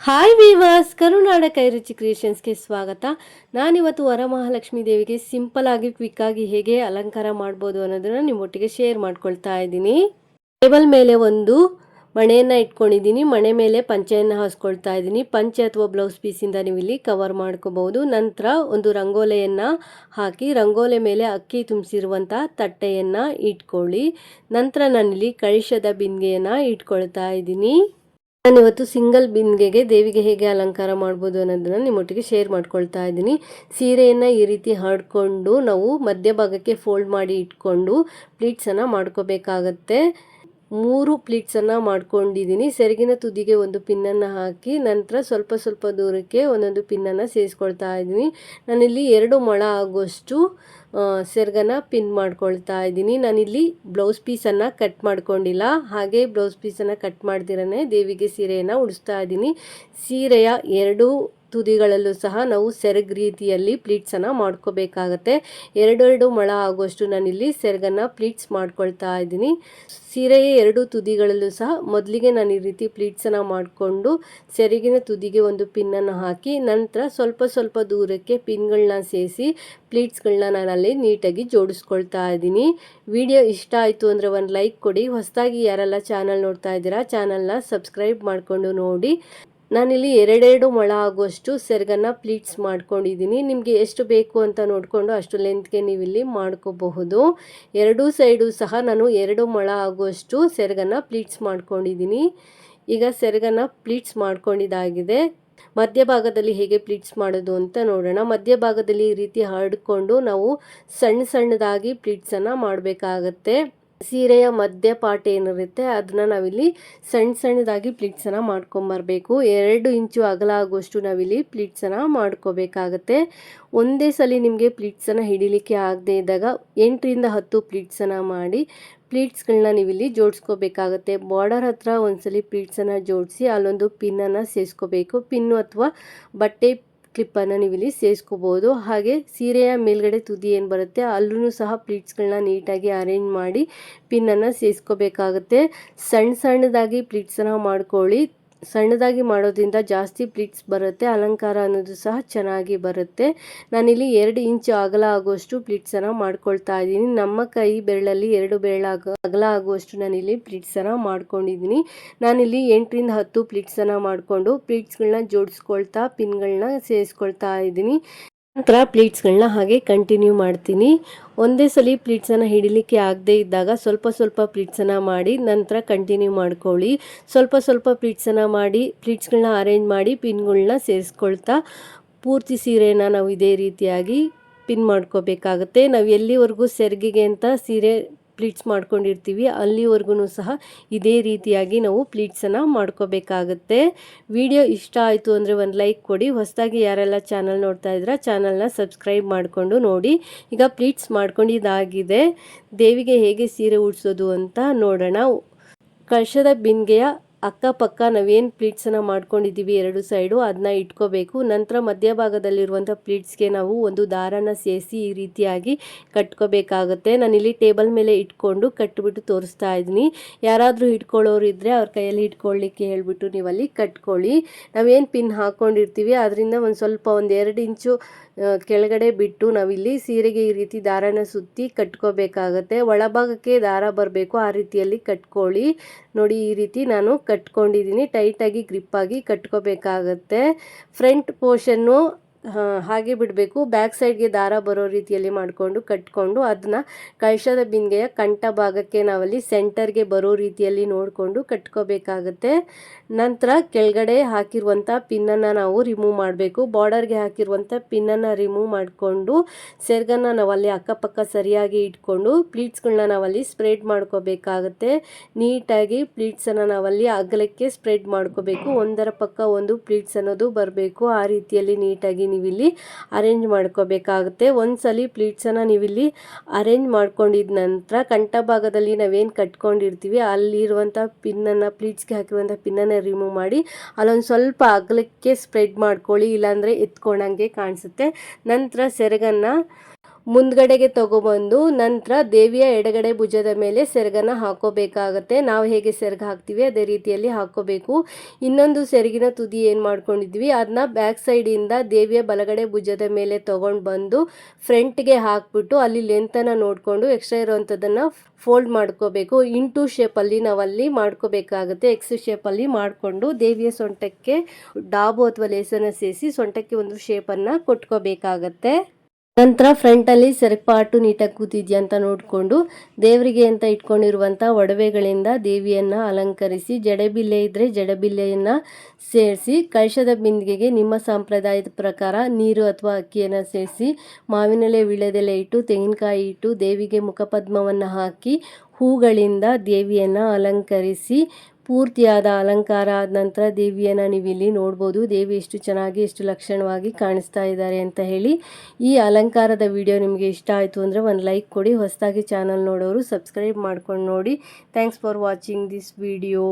Hi viewers, ಕರುನಾಡ ಕೈರುಚಿ ಕ್ರಿಯೇಷನ್ಸ್ಗೆ ಸ್ವಾಗತ. ನಾನಿವತ್ತು ವರಮಹಾಲಕ್ಷ್ಮಿ ದೇವಿಗೆ ಸಿಂಪಲ್ ಆಗಿ ಕ್ವಿಕ್ ಆಗಿ ಹೇಗೆ ಅಲಂಕಾರ ಮಾಡ್ಬೋದು ಅನ್ನೋದನ್ನ ನಿಮ್ಮೊಟ್ಟಿಗೆ ಶೇರ್ ಮಾಡ್ಕೊಳ್ತಾ ಇದ್ದೀನಿ. ಟೇಬಲ್ ಮೇಲೆ ಒಂದು ಮಣೆಯನ್ನು ಇಟ್ಕೊಂಡಿದ್ದೀನಿ. ಮಣೆ ಮೇಲೆ ಪಂಚೆಯನ್ನು ಹಾಸ್ಕೊಳ್ತಾ ಇದ್ದೀನಿ. ಪಂಚೆ ಅಥವಾ ಬ್ಲೌಸ್ ಪೀಸಿಂದ ನೀವು ಇಲ್ಲಿ ಕವರ್ ಮಾಡ್ಕೋಬಹುದು. ನಂತರ ಒಂದು ರಂಗೋಲೆಯನ್ನು ಹಾಕಿ ರಂಗೋಲೆ ಮೇಲೆ ಅಕ್ಕಿ ತುಂಬಿಸಿರುವಂಥ ತಟ್ಟೆಯನ್ನು ಇಟ್ಕೊಳ್ಳಿ. ನಂತರ ನಾನಿಲ್ಲಿ ಕಳಶದ ಬಿಂದಿಗೆಯನ್ನು ಇಟ್ಕೊಳ್ತಾ ಇದ್ದೀನಿ. ನಾನಿವತ್ತು ಸಿಂಗಲ್ ಬಿಂದಿಗೆಗೆ ದೇವಿಗೆ ಹೇಗೆ ಅಲಂಕಾರ ಮಾಡ್ಬೋದು ಅನ್ನೋದನ್ನು ನಿಮ್ಮೊಟ್ಟಿಗೆ ಶೇರ್ ಮಾಡ್ಕೊಳ್ತಾ ಇದ್ದೀನಿ. ಸೀರೆಯನ್ನು ಈ ರೀತಿ ಹರಡ್ಕೊಂಡು ನಾವು ಮಧ್ಯಭಾಗಕ್ಕೆ ಫೋಲ್ಡ್ ಮಾಡಿ ಇಟ್ಕೊಂಡು ಪ್ಲೀಟ್ಸನ್ನು ಮಾಡ್ಕೋಬೇಕಾಗತ್ತೆ. 3 ಪ್ಲೀಟ್ಸನ್ನು ಮಾಡ್ಕೊಂಡಿದ್ದೀನಿ. ಸೆರಗಿನ ತುದಿಗೆ ಒಂದು ಪಿನ್ನನ್ನು ಹಾಕಿ ನಂತರ ಸ್ವಲ್ಪ ಸ್ವಲ್ಪ ದೂರಕ್ಕೆ ಒಂದೊಂದು ಪಿನ್ನನ್ನು ಸೇರಿಸ್ಕೊಳ್ತಾ ಇದ್ದೀನಿ. ನಾನಿಲ್ಲಿ 2 ಮೊಳ ಆಗುವಷ್ಟು ಸೆರಗನ್ನು ಪಿನ್ ಮಾಡ್ಕೊಳ್ತಾ ಇದ್ದೀನಿ. ನಾನಿಲ್ಲಿ ಬ್ಲೌಸ್ ಪೀಸನ್ನು ಕಟ್ ಮಾಡ್ಕೊಂಡಿಲ್ಲ, ಹಾಗೆ ಬ್ಲೌಸ್ ಪೀಸನ್ನು ಕಟ್ ಮಾಡ್ದಿರೇ ದೇವಿಗೆ ಸೀರೆಯನ್ನು ಉಡಿಸ್ತಾ ಇದ್ದೀನಿ. ಸೀರೆಯ 2 ತುದಿಗಳಲ್ಲೂ ಸಹ ನಾವು ಸೆರಗ್ ರೀತಿಯಲ್ಲಿ ಪ್ಲೀಟ್ಸನ್ನು ಮಾಡ್ಕೋಬೇಕಾಗತ್ತೆ. 2 ಮೊಳ ಆಗುವಷ್ಟು ನಾನಿಲ್ಲಿ ಸೆರಗನ್ನು ಪ್ಲೀಟ್ಸ್ ಮಾಡ್ಕೊಳ್ತಾ ಇದ್ದೀನಿ. ಸೀರೆಯ 2 ತುದಿಗಳಲ್ಲೂ ಸಹ ಮೊದಲಿಗೆ ನಾನು ಈ ರೀತಿ ಪ್ಲೀಟ್ಸನ್ನು ಮಾಡಿಕೊಂಡು ಸೆರಗಿನ ತುದಿಗೆ ಒಂದು ಪಿನ್ನನ್ನು ಹಾಕಿ ನಂತರ ಸ್ವಲ್ಪ ಸ್ವಲ್ಪ ದೂರಕ್ಕೆ ಪಿನ್ಗಳನ್ನ ಸೇರಿಸಿ ಪ್ಲೀಟ್ಸ್ಗಳನ್ನ ನಾನು ಅಲ್ಲಿ ನೀಟಾಗಿ ಜೋಡಿಸ್ಕೊಳ್ತಾ ಇದ್ದೀನಿ. ವಿಡಿಯೋ ಇಷ್ಟ ಆಯಿತು ಅಂದರೆ ಒಂದು ಲೈಕ್ ಕೊಡಿ. ಹೊಸದಾಗಿ ಯಾರೆಲ್ಲ ಚಾನಲ್ ನೋಡ್ತಾ ಇದ್ದೀರಾ ಚಾನಲ್ನ ಸಬ್ಸ್ಕ್ರೈಬ್ ಮಾಡಿಕೊಂಡು ನೋಡಿ. ನಾನಿಲ್ಲಿ 2 ಮೊಳ ಆಗುವಷ್ಟು ಸೆರಗನ್ನು ಪ್ಲೀಟ್ಸ್ ಮಾಡ್ಕೊಂಡಿದ್ದೀನಿ. ನಿಮಗೆ ಎಷ್ಟು ಬೇಕು ಅಂತ ನೋಡಿಕೊಂಡು ಅಷ್ಟು ಲೆಂತ್ಗೆ ನೀವಿಲ್ಲಿ ಮಾಡ್ಕೋಬಹುದು. 2 ಸೈಡು ಸಹ ನಾನು 2 ಮೊಳ ಆಗುವಷ್ಟು ಸೆರಗನ್ನು ಪ್ಲೀಟ್ಸ್ ಮಾಡ್ಕೊಂಡಿದ್ದೀನಿ. ಈಗ ಸೆರಗನ್ನು ಪ್ಲೀಟ್ಸ್ ಮಾಡ್ಕೊಂಡಿದ್ದಾಗಿದೆ. ಮಧ್ಯಭಾಗದಲ್ಲಿ ಹೇಗೆ ಪ್ಲೀಟ್ಸ್ ಮಾಡೋದು ಅಂತ ನೋಡೋಣ. ಮಧ್ಯಭಾಗದಲ್ಲಿ ಈ ರೀತಿ ಹರಡ್ಕೊಂಡು ನಾವು ಸಣ್ಣ ಸಣ್ಣದಾಗಿ ಪ್ಲೀಟ್ಸನ್ನು ಮಾಡಬೇಕಾಗತ್ತೆ. ಸೀರೆಯ ಮಧ್ಯ ಪಾರ್ಟ್ ಏನಿರುತ್ತೆ ಅದನ್ನ ನಾವಿಲ್ಲಿ ಸಣ್ಣ ಸಣ್ಣದಾಗಿ ಪ್ಲೀಟ್ಸನ್ನು ಮಾಡ್ಕೊಂಬರ್ಬೇಕು. 2 ಇಂಚು ಅಗಲ ಆಗುವಷ್ಟು ನಾವಿಲ್ಲಿ ಪ್ಲೀಟ್ಸನ್ನು ಮಾಡ್ಕೋಬೇಕಾಗತ್ತೆ. ಒಂದೇ ಸಲ ನಿಮಗೆ ಪ್ಲೀಟ್ಸನ್ನು ಹಿಡಿಲಿಕ್ಕೆ ಆಗದೆ ಇದ್ದಾಗ 8ರಿಂದ 10 ಪ್ಲೀಟ್ಸನ್ನು ಮಾಡಿ ಪ್ಲೀಟ್ಸ್ಗಳನ್ನ ನೀವಿಲ್ಲಿ ಜೋಡಿಸ್ಕೋಬೇಕಾಗತ್ತೆ. ಬಾರ್ಡರ್ ಹತ್ರ ಒಂದ್ಸಲಿ ಪ್ಲೀಟ್ಸನ್ನು ಜೋಡಿಸಿ ಅಲ್ಲೊಂದು ಪಿನ್ನನ್ನು ಸೇರಿಸ್ಕೋಬೇಕು. ಪಿನ್ನು ಅಥವಾ ಬಟ್ಟೆ ಕ್ಲಿಪ್ಪನ್ನು ನೀವಿಲ್ಲಿ ಸೇರಿಸ್ಕೋಬೋದು. ಹಾಗೆ ಸೀರೆಯ ಮೇಲ್ಗಡೆ ತುದಿ ಏನು ಬರುತ್ತೆ ಅಲ್ಲೂ ಸಹ ಪ್ಲೀಟ್ಸ್ಗಳನ್ನ ನೀಟಾಗಿ ಅರೇಂಜ್ ಮಾಡಿ ಪಿನ್ನನ್ನು ಸೇರಿಸ್ಕೋಬೇಕಾಗತ್ತೆ. ಸಣ್ಣ ಸಣ್ಣದಾಗಿ ಪ್ಲೀಟ್ಸನ್ನು ಮಾಡ್ಕೊಳ್ಳಿ. ಸಣ್ಣದಾಗಿ ಮಾಡೋದ್ರಿಂದ ಜಾಸ್ತಿ ಪ್ಲೀಟ್ಸ್ ಬರುತ್ತೆ, ಅಲಂಕಾರ ಅನ್ನೋದು ಸಹ ಚೆನ್ನಾಗಿ ಬರುತ್ತೆ. ನಾನಿಲ್ಲಿ 2 ಇಂಚು ಅಗಲ ಆಗುವಷ್ಟು ಪ್ಲೀಟ್ಸನ್ನು ಮಾಡ್ಕೊಳ್ತಾ ಇದ್ದೀನಿ. ನಮ್ಮ ಕೈ ಬೆರಳಲ್ಲಿ 2 ಬೆರಳ ಅಗಲ ಆಗುವಷ್ಟು ನಾನಿಲ್ಲಿ ಪ್ಲೀಟ್ಸನ್ನು ಮಾಡ್ಕೊಂಡಿದ್ದೀನಿ. ನಾನಿಲ್ಲಿ 8ರಿಂದ 10 ಪ್ಲೀಟ್ಸನ್ನು ಮಾಡಿಕೊಂಡು ಪ್ಲೀಟ್ಸ್ಗಳನ್ನ ಜೋಡಿಸ್ಕೊಳ್ತಾ ಪಿನ್ಗಳನ್ನ ಸೇರಿಸ್ಕೊಳ್ತಾ ಇದ್ದೀನಿ. ನಂತರ ಪ್ಲೀಟ್ಸ್ಗಳನ್ನ ಹಾಗೆ ಕಂಟಿನ್ಯೂ ಮಾಡ್ತೀನಿ. ಒಂದೇ ಸಲ ಪ್ಲೀಟ್ಸನ್ನು ಹಿಡಿಲಿಕ್ಕೆ ಆಗದೆ ಇದ್ದಾಗ ಸ್ವಲ್ಪ ಸ್ವಲ್ಪ ಪ್ಲೀಟ್ಸನ್ನು ಮಾಡಿ ನಂತರ ಕಂಟಿನ್ಯೂ ಮಾಡ್ಕೊಳ್ಳಿ. ಸ್ವಲ್ಪ ಸ್ವಲ್ಪ ಪ್ಲೀಟ್ಸನ್ನು ಮಾಡಿ ಪ್ಲೀಟ್ಸ್ಗಳನ್ನ ಅರೇಂಜ್ ಮಾಡಿ ಪಿನ್ಗಳನ್ನ ಸೇರಿಸ್ಕೊಳ್ತಾ ಪೂರ್ತಿ ಸೀರೆನ ನಾವು ಇದೇ ರೀತಿಯಾಗಿ ಪಿನ್ ಮಾಡ್ಕೋಬೇಕಾಗತ್ತೆ. ನಾವು ಎಲ್ಲಿವರೆಗೂ ಸೆರಗಿಗೆ ಅಂತ ಸೀರೆ ಪ್ಲೀಟ್ಸ್ ಮಾಡ್ಕೊಂಡಿರ್ತೀವಿ ಅಲ್ಲಿವರೆಗೂ ಸಹ ಇದೇ ರೀತಿಯಾಗಿ ನಾವು ಪ್ಲೀಟ್ಸನ್ನು ಮಾಡ್ಕೋಬೇಕಾಗತ್ತೆ. ವಿಡಿಯೋ ಇಷ್ಟ ಆಯಿತು ಅಂದರೆ ಒಂದು ಲೈಕ್ ಕೊಡಿ. ಹೊಸದಾಗಿ ಯಾರೆಲ್ಲ ಚಾನಲ್ ನೋಡ್ತಾ ಇದ್ದೀರಾ ಚಾನಲ್ನ ಸಬ್ಸ್ಕ್ರೈಬ್ ಮಾಡಿಕೊಂಡು ನೋಡಿ. ಈಗ ಪ್ಲೀಟ್ಸ್ ಮಾಡ್ಕೊಂಡಿದ್ದಾಗಿದೆ. ದೇವಿಗೆ ಹೇಗೆ ಸೀರೆ ಉಡಿಸೋದು ಅಂತ ನೋಡೋಣ. ಕಳಶದ ಬಿಂದಿಗೆಯ ಅಕ್ಕಪಕ್ಕ ನಾವೇನು ಪ್ಲೀಟ್ಸನ್ನು ಮಾಡ್ಕೊಂಡಿದ್ದೀವಿ 2 ಸೈಡು ಅದನ್ನ ಇಟ್ಕೋಬೇಕು. ನಂತರ ಮಧ್ಯಭಾಗದಲ್ಲಿರುವಂಥ ಪ್ಲೀಟ್ಸ್ಗೆ ನಾವು ಒಂದು ದಾರನ ಸೇರಿಸಿ ಈ ರೀತಿಯಾಗಿ ಕಟ್ಕೋಬೇಕಾಗುತ್ತೆ. ನಾನಿಲ್ಲಿ ಟೇಬಲ್ ಮೇಲೆ ಇಟ್ಕೊಂಡು ಕಟ್ಟಿಬಿಟ್ಟು ತೋರಿಸ್ತಾ ಇದ್ದೀನಿ. ಯಾರಾದರೂ ಇಟ್ಕೊಳ್ಳೋರು ಇದ್ದರೆ ಅವ್ರ ಕೈಯಲ್ಲಿ ಇಟ್ಕೊಳ್ಳಿಕ್ಕೆ ಹೇಳಿಬಿಟ್ಟು ನೀವಲ್ಲಿ ಕಟ್ಕೊಳ್ಳಿ. ನಾವೇನು ಪಿನ್ ಹಾಕ್ಕೊಂಡಿರ್ತೀವಿ ಅದರಿಂದ ಒಂದು ಸ್ವಲ್ಪ 1-2 ಇಂಚು ಕೆಳಗಡೆ ಬಿಟ್ಟು ನಾವಿಲ್ಲಿ ಸೀರೆಗೆ ಈ ರೀತಿ ದಾರನ ಸುತ್ತಿ ಕಟ್ಕೋಬೇಕಾಗತ್ತೆ. ಒಳಭಾಗಕ್ಕೆ ದಾರ ಬರಬೇಕು, ಆ ರೀತಿಯಲ್ಲಿ ಕಟ್ಕೊಳ್ಳಿ. ನೋಡಿ ಈ ರೀತಿ ನಾನು ಕಟ್ಕೊಂಡಿದ್ದೀನಿ. ಟೈಟಾಗಿ ಗ್ರಿಪ್ಪಾಗಿ ಕಟ್ಕೋಬೇಕಾಗತ್ತೆ. ಫ್ರಂಟ್ ಪೋರ್ಷನ್ನು ಹಾಗೆ ಬಿಡಬೇಕು. ಬ್ಯಾಕ್ ಸೈಡ್ಗೆ ದಾರ ಬರೋ ರೀತಿಯಲ್ಲಿ ಮಾಡಿಕೊಂಡು ಕಟ್ಕೊಂಡು ಅದನ್ನ ಕಳಶದ ಬಿಂದಿಗೆಯ ಕಂಠ ಭಾಗಕ್ಕೆ ನಾವಲ್ಲಿ ಸೆಂಟರ್ಗೆ ಬರೋ ರೀತಿಯಲ್ಲಿ ನೋಡಿಕೊಂಡು ಕಟ್ಕೋಬೇಕಾಗತ್ತೆ. ನಂತರ ಕೆಳಗಡೆ ಹಾಕಿರುವಂಥ ಪಿನ್ನನ್ನು ನಾವು ರಿಮೂವ್ ಮಾಡಬೇಕು. ಬಾರ್ಡರ್ಗೆ ಹಾಕಿರುವಂಥ ಪಿನ್ನನ್ನು ರಿಮೂವ್ ಮಾಡಿಕೊಂಡು ಸೆರಗನ್ನು ನಾವಲ್ಲಿ ಅಕ್ಕಪಕ್ಕ ಸರಿಯಾಗಿ ಇಟ್ಕೊಂಡು ಪ್ಲೀಟ್ಸ್ಗಳನ್ನ ನಾವಲ್ಲಿ ಸ್ಪ್ರೆಡ್ ಮಾಡ್ಕೋಬೇಕಾಗತ್ತೆ. ನೀಟಾಗಿ ಪ್ಲೀಟ್ಸನ್ನು ನಾವಲ್ಲಿ ಅಗಲಕ್ಕೆ ಸ್ಪ್ರೆಡ್ ಮಾಡ್ಕೋಬೇಕು. ಒಂದರ ಪಕ್ಕ ಒಂದು ಪ್ಲೀಟ್ಸ್ ಅನ್ನೋದು ಬರಬೇಕು. ಆ ರೀತಿಯಲ್ಲಿ ನೀಟಾಗಿ ನೀವಿಲ್ಲಿ ಅರೇಂಜ್ ಮಾಡ್ಕೋಬೇಕಾಗುತ್ತೆ. ಒಂದ್ಸಲಿ ಪ್ಲೀಟ್ಸನ್ನು ನೀವಿಲ್ಲಿ ಅರೇಂಜ್ ಮಾಡ್ಕೊಂಡಿದ ನಂತರ ಕಂಠ ಭಾಗದಲ್ಲಿ ನಾವೇನು ಕಟ್ಕೊಂಡಿರ್ತೀವಿ ಅಲ್ಲಿರುವಂಥ ಪಿನ್ನನ್ನು ಪ್ಲೀಟ್ಸ್ಗೆ ಹಾಕಿರುವಂಥ ಪಿನ್ನನ್ನು ರಿಮೂವ್ ಮಾಡಿ ಅಲ್ಲೊಂದು ಸ್ವಲ್ಪ ಅಗಲಕ್ಕೆ ಸ್ಪ್ರೆಡ್ ಮಾಡ್ಕೊಳ್ಳಿ, ಇಲ್ಲಾಂದರೆ ಎತ್ಕೊಂಡಂಗೆ ಕಾಣಿಸುತ್ತೆ. ನಂತರ ಸೆರಗನ್ನು ಮುಂದ್ಗಡೆಗೆ ತಗೊಬಂದು ನಂತರ ದೇವಿಯ ಎಡಗಡೆ ಭುಜದ ಮೇಲೆ ಸೆರಗನ್ನು ಹಾಕೋಬೇಕಾಗತ್ತೆ. ನಾವು ಹೇಗೆ ಸೆರಗು ಹಾಕ್ತೀವಿ ಅದೇ ರೀತಿಯಲ್ಲಿ ಹಾಕೋಬೇಕು. ಇನ್ನೊಂದು ಸೆರಗಿನ ತುದಿ ಏನು ಮಾಡ್ಕೊಂಡಿದ್ವಿ ಅದನ್ನ ಬ್ಯಾಕ್ ಸೈಡಿಂದ ದೇವಿಯ ಬಲಗಡೆ ಭುಜದ ಮೇಲೆ ತಗೊಂಡು ಬಂದು ಫ್ರಂಟ್ಗೆ ಹಾಕ್ಬಿಟ್ಟು ಅಲ್ಲಿ ಲೆಂತನ್ನು ನೋಡಿಕೊಂಡು ಎಕ್ಸ್ಟ್ರಾ ಇರೋವಂಥದ್ದನ್ನು ಫೋಲ್ಡ್ ಮಾಡ್ಕೋಬೇಕು. ಇಂಟು ಶೇಪಲ್ಲಿ ನಾವಲ್ಲಿ ಮಾಡ್ಕೋಬೇಕಾಗುತ್ತೆ. ಎಕ್ಸ್ ಶೇಪಲ್ಲಿ ಮಾಡಿಕೊಂಡು ದೇವಿಯ ಸೊಂಟಕ್ಕೆ ಡಾಬು ಅಥವಾ ಲೇಸನ್ನು ಸೇರಿಸಿ ಸೊಂಟಕ್ಕೆ ಒಂದು ಶೇಪನ್ನು ಕೊಟ್ಕೋಬೇಕಾಗತ್ತೆ. ನಂತರ ಫ್ರಂಟಲ್ಲಿ ಸೆರಗು ಪಾರ್ಟು ನೀಟಾಗಿ ಕೂತಿದ್ಯಾ ಅಂತ ನೋಡಿಕೊಂಡು ದೇವರಿಗೆ ಅಂತ ಇಟ್ಕೊಂಡಿರುವಂಥ ಒಡವೆಗಳಿಂದ ದೇವಿಯನ್ನು ಅಲಂಕರಿಸಿ, ಜಡೆಬಿಲ್ಲೆ ಇದ್ದರೆ ಜಡೆಬಿಲ್ಲೆಯನ್ನು ಸೇರಿಸಿ, ಕಳಶದ ಬಿಂದಿಗೆಗೆ ನಿಮ್ಮ ಸಂಪ್ರದಾಯದ ಪ್ರಕಾರ ನೀರು ಅಥವಾ ಅಕ್ಕಿಯನ್ನು ಸೇರಿಸಿ, ಮಾವಿನೆಲೆ ವೀಳ್ಯದೆಲೆ ಇಟ್ಟು, ತೆಂಗಿನಕಾಯಿ ಇಟ್ಟು, ದೇವಿಗೆ ಮುಖಪದ್ಮವನ್ನು ಹಾಕಿ ಹೂಗಳಿಂದ ದೇವಿಯನ್ನು ಅಲಂಕರಿಸಿ, ಪೂರ್ತಿಯಾದ ಅಲಂಕಾರ ಆದ ನಂತರ ದೇವಿಯನ್ನು ನೀವು ಇಲ್ಲಿ ನೋಡ್ಬೋದು. ದೇವಿ ಎಷ್ಟು ಚೆನ್ನಾಗಿ ಎಷ್ಟು ಲಕ್ಷಣವಾಗಿ ಕಾಣಿಸ್ತಾ ಇದ್ದಾರೆ ಅಂತ ಹೇಳಿ. ಈ ಅಲಂಕಾರದ ವಿಡಿಯೋ ನಿಮಗೆ ಇಷ್ಟ ಆಯಿತು ಅಂದರೆ ಒಂದು ಲೈಕ್ ಕೊಡಿ. ಹೊಸದಾಗಿ ಚಾನಲ್ ನೋಡೋರು ಸಬ್ಸ್ಕ್ರೈಬ್ ಮಾಡ್ಕೊಂಡು ನೋಡಿ. Thanks for watching this video.